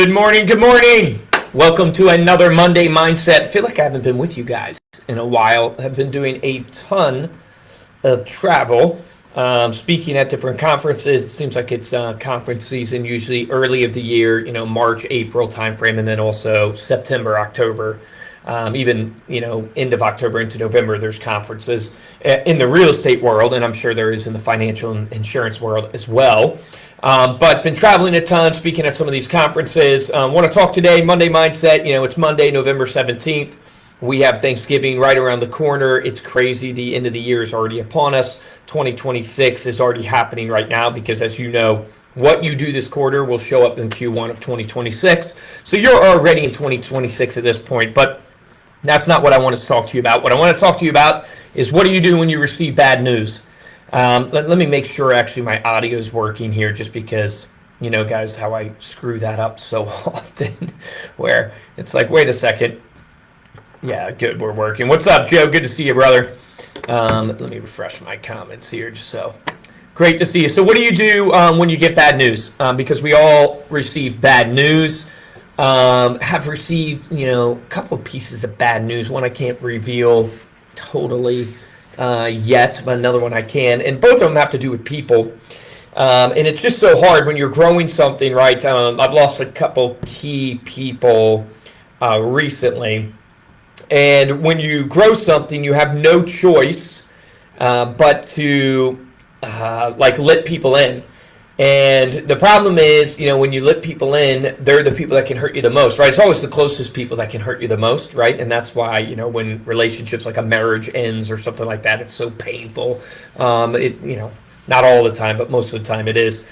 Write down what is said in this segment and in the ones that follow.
Good morning. Good morning. Welcome to another Monday Mindset. I feel like I haven't been with you guys in a while. I've been doing a ton of travel, speaking at different conferences. It seems like it's conference season, usually early of the year, March, April timeframe, and then also September, October, even, end of October into November, there's conferences in the real estate world, and I'm sure there is in the financial and insurance world as well. But been traveling a ton, speaking at some of these conferences. Want to talk today, Monday Mindset. It's Monday, November 17th. We have Thanksgiving right around the corner. It's crazy. The end of the year is already upon us. 2026 is already happening right now because, as you know, what you do this quarter will show up in Q1 of 2026. So you're already in 2026 at this point, but that's not what I want to talk to you about. What I want to talk to you about is what do you do when you receive bad news? Let me make sure actually my audio is working here, just because, guys, how I screw that up so often where it's like, wait a second. Yeah, good. We're working. What's up, Joe? Good to see you, brother. Let me refresh my comments here. So great to see you. So what do you do when you get bad news? Because we all receive bad news. Have received, a couple of pieces of bad news. One I can't reveal totally yet, but another one I can. And both of them have to do with people. And it's just so hard when you're growing something, right? I've lost a couple key people recently. And when you grow something, you have no choice but to let people in. And the problem is, when you let people in, they're the people that can hurt you the most, right? It's always the closest people that can hurt you the most, right? And that's why, when relationships like a marriage ends or something like that, it's so painful. Not all the time, but most of the time it is,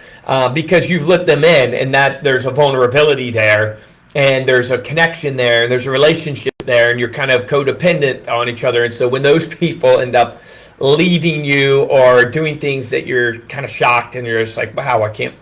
because you've let them in, and that there's a vulnerability there, and there's a connection there, and there's a relationship there, and you're kind of codependent on each other. And so when those people end up leaving you or doing things that you're kind of shocked and you're just like, wow, I can't,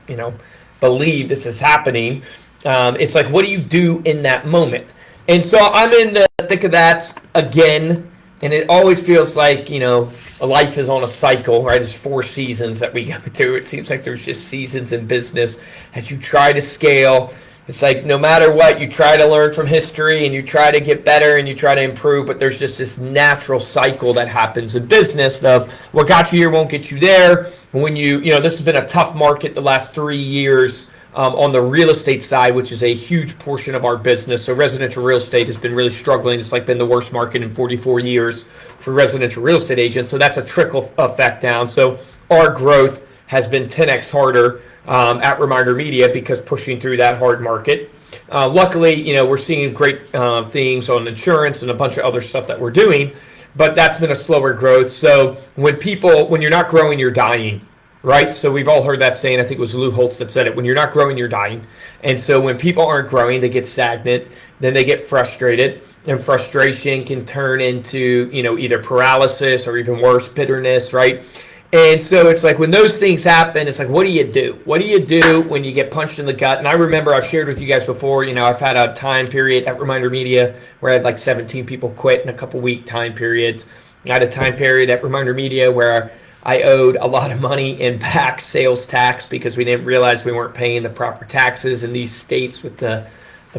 believe this is happening. It's like, what do you do in that moment? And so I'm in the thick of that again. And it always feels like, life is on a cycle, right? There's 4 seasons that we go through. It seems like there's just seasons in business as you try to scale. It's like no matter what, you try to learn from history and you try to get better and you try to improve, but there's just this natural cycle that happens in business of what got you here won't get you there. And when this has been a tough market the last 3 years on the real estate side, which is a huge portion of our business. So residential real estate has been really struggling. It's been the worst market in 44 years for residential real estate agents. So that's a trickle effect down. So our growth has been 10x harder at Reminder Media because pushing through that hard market. Luckily, we're seeing great things on insurance and a bunch of other stuff that we're doing, but that's been a slower growth. So when you're not growing, you're dying, right? So we've all heard that saying. I think it was Lou Holtz that said it. When you're not growing, you're dying. And so when people aren't growing, they get stagnant, then they get frustrated, and frustration can turn into, either paralysis or even worse, bitterness, right? And so it's like when those things happen, it's like, what do you do? What do you do when you get punched in the gut? And I remember I've shared with you guys before, I've had a time period at Reminder Media where I had 17 people quit in a couple week time periods. I had a time period at Reminder Media where I owed a lot of money in back sales tax because we didn't realize we weren't paying the proper taxes in these states with the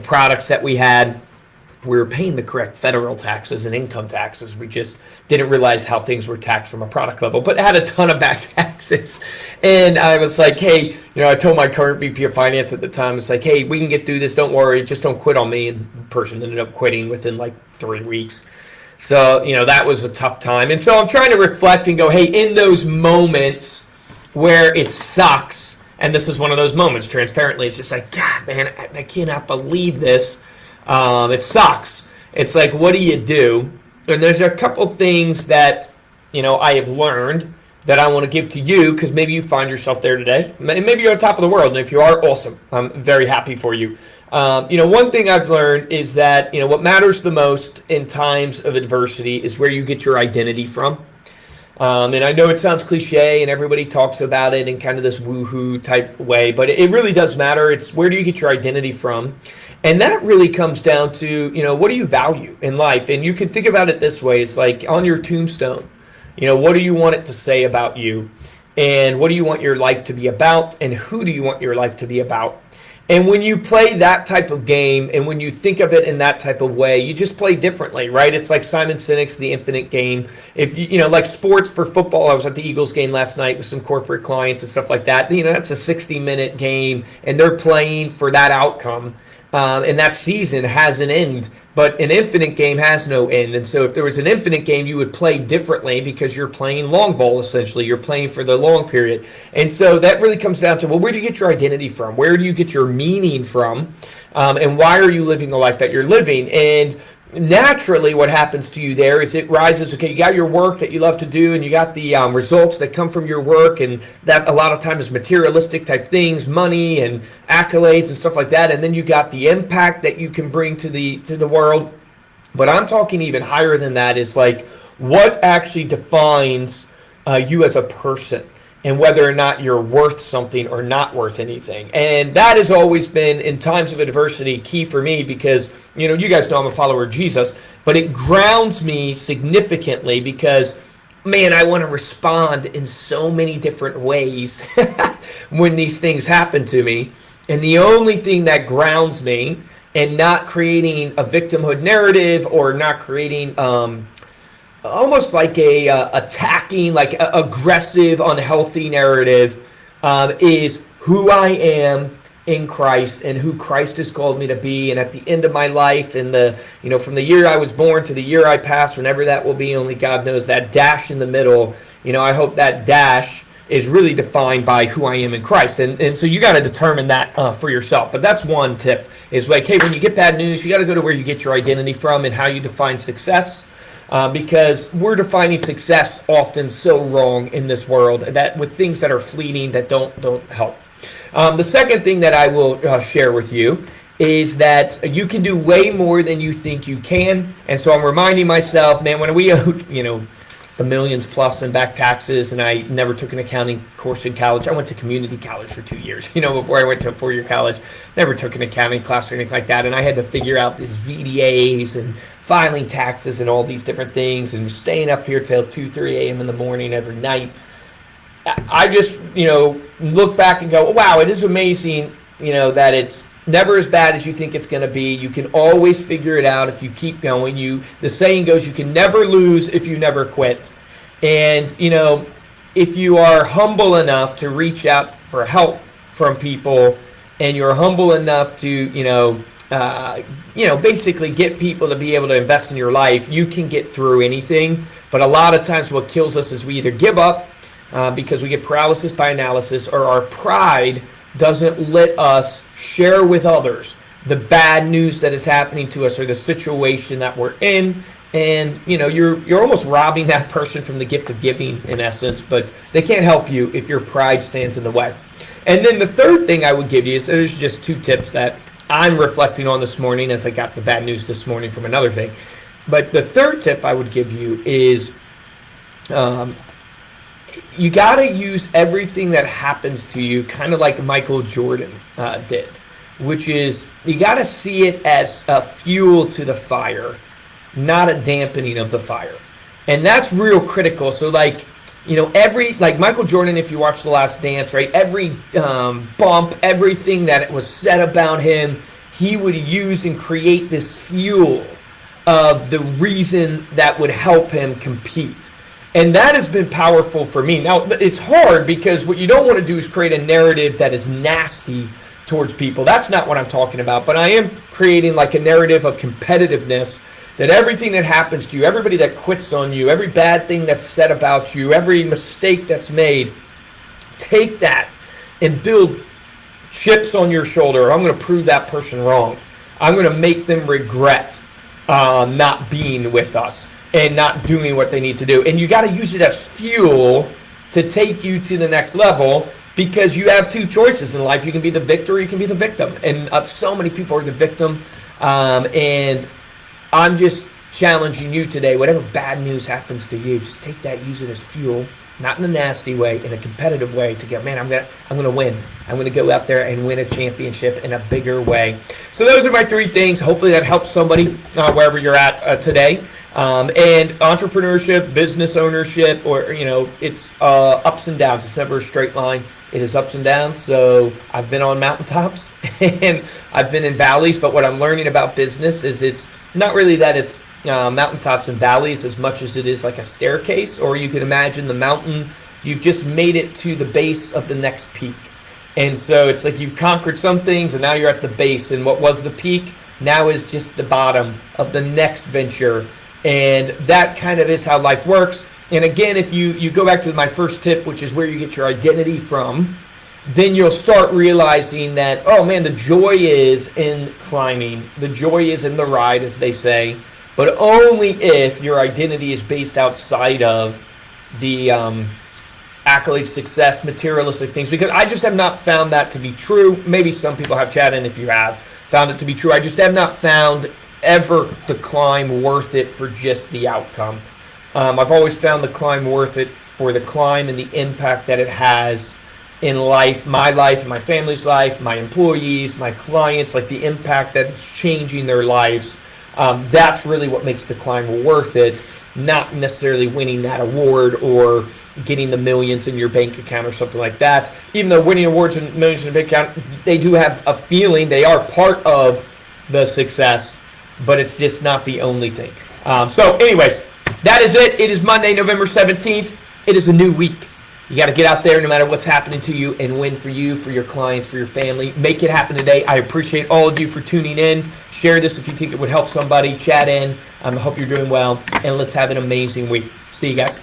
products that we had. We were paying the correct federal taxes and income taxes. We just didn't realize how things were taxed from a product level, but it had a ton of back taxes. And I was like, hey, I told my current VP of finance at the time, it's like, hey, we can get through this. Don't worry. Just don't quit on me. And the person ended up quitting within 3 weeks. So, that was a tough time. And so I'm trying to reflect and go, hey, in those moments where it sucks, and this is one of those moments, transparently, it's just like, God, man, I cannot believe this. It sucks. It's like, what do you do? And there's a couple things that, I have learned that I want to give to you because maybe you find yourself there today. Maybe you're on top of the world. And if you are, awesome. I'm very happy for you. One thing I've learned is that, what matters the most in times of adversity is where you get your identity from. And I know it sounds cliche and everybody talks about it in kind of this woohoo type way, but it really does matter. It's where do you get your identity from? And that really comes down to, what do you value in life? And you can think about it this way. It's like on your tombstone, what do you want it to say about you? And what do you want your life to be about? And who do you want your life to be about? And when you play that type of game, and when you think of it in that type of way, you just play differently, right? It's like Simon Sinek's The Infinite Game. If you know, like sports for football, I was at the Eagles game last night with some corporate clients and stuff like that. You know, that's a 60-minute game, and they're playing for that outcome. And that season has an end, but an infinite game has no end. And so if there was an infinite game, you would play differently because you're playing long ball, essentially. You're playing for the long period. And so that really comes down to, well, where do you get your identity from? Where do you get your meaning from? And why are you living the life that you're living? And naturally what happens to you there is it rises. Okay, you got your work that you love to do, and you got the results that come from your work, and that a lot of times is materialistic type things, money and accolades and stuff like that. And then you got the impact that you can bring to the world. But I'm talking even higher than that, is like what actually defines you as a person, and whether or not you're worth something or not worth anything. And that has always been, in times of adversity, key for me, because, you know, you guys know I'm a follower of Jesus, but it grounds me significantly because, man, I want to respond in so many different ways when these things happen to me. And the only thing that grounds me, and not creating a victimhood narrative, or not creating almost like a attacking, like aggressive, unhealthy narrative, is who I am in Christ and who Christ has called me to be. And at the end of my life, and from the year I was born to the year I pass, whenever that will be, only God knows, that dash in the middle, I hope that dash is really defined by who I am in Christ. And so you got to determine that for yourself. But that's one tip, is like, hey, when you get bad news, you got to go to where you get your identity from and how you define success. Because we're defining success often so wrong in this world, that with things that are fleeting, that don't help. The second thing that I will share with you is that you can do way more than you think you can. And so I'm reminding myself, man, when we owed, the millions plus in back taxes, and I never took an accounting course in college. I went to community college for 2 years, before I went to a 4-year college. Never took an accounting class or anything like that. And I had to figure out these VDAs and filing taxes and all these different things, and staying up here till 2-3 a.m. in the morning every night. I just, look back and go, wow, it is amazing, that it's never as bad as you think it's going to be. You can always figure it out if you keep going. The saying goes, you can never lose if you never quit. And, if you are humble enough to reach out for help from people, and you're humble enough to, basically get people to be able to invest in your life, you can get through anything. But a lot of times what kills us is we either give up because we get paralysis by analysis, or our pride doesn't let us share with others the bad news that is happening to us, or the situation that we're in. And you're almost robbing that person from the gift of giving, in essence, but they can't help you if your pride stands in the way. And then the third thing I would give you is, there's just 2 tips that I'm reflecting on this morning as I got the bad news this morning from another thing. But the third tip I would give you is you got to use everything that happens to you kind of like Michael Jordan did, which is you got to see it as a fuel to the fire, not a dampening of the fire. And that's real critical. So like Michael Jordan, if you watch The Last Dance, right, every bump, everything that was said about him, he would use and create this fuel of the reason that would help him compete. And that has been powerful for me. Now, it's hard because what you don't want to do is create a narrative that is nasty towards people. That's not what I'm talking about. But I am creating like a narrative of competitiveness, that everything that happens to you, everybody that quits on you, every bad thing that's said about you, every mistake that's made, take that and build chips on your shoulder. I'm going to prove that person wrong. I'm going to make them regret not being with us and not doing what they need to do. And you got to use it as fuel to take you to the next level, because you have 2 choices in life. You can be the victor, or you can be the victim. And so many people are the victim. And I'm just challenging you today, whatever bad news happens to you, just take that, use it as fuel, not in a nasty way, in a competitive way, to go, man, I'm gonna win. I'm gonna go out there and win a championship in a bigger way. So those are my 3 things. Hopefully that helps somebody wherever you're at today. And entrepreneurship, business ownership, or it's ups and downs. It's never a straight line. It is ups and downs. So I've been on mountaintops and I've been in valleys. But what I'm learning about business is it's not really that it's mountaintops and valleys as much as it is like a staircase, or you can imagine the mountain. You've just made it to the base of the next peak. And so it's like you've conquered some things and now you're at the base. And what was the peak now is just the bottom of the next venture. And that kind of is how life works. And again, if you go back to my first tip, which is where you get your identity from, then you'll start realizing that, oh man, the joy is in climbing. The joy is in the ride, as they say, but only if your identity is based outside of the accolades, success, materialistic things. Because I just have not found that to be true. Maybe some people have, Chad, and if you have found it to be true, I just have not found ever the climb worth it for just the outcome. I've always found the climb worth it for the climb and the impact that it has in life, and my family's life, my employees, my clients, like the impact that it's changing their lives. That's really what makes the climb worth it, not necessarily winning that award or getting the millions in your bank account or something like that. Even though winning awards and millions in your bank account, they do have a feeling, they are part of the success, but it's just not the only thing. So anyways, that is it. It is Monday, November 17th. It is a new week. You got to get out there no matter what's happening to you and win for you, for your clients, for your family. Make it happen today. I appreciate all of you for tuning in. Share this if you think it would help somebody. Chat in. I hope you're doing well. And let's have an amazing week. See you guys.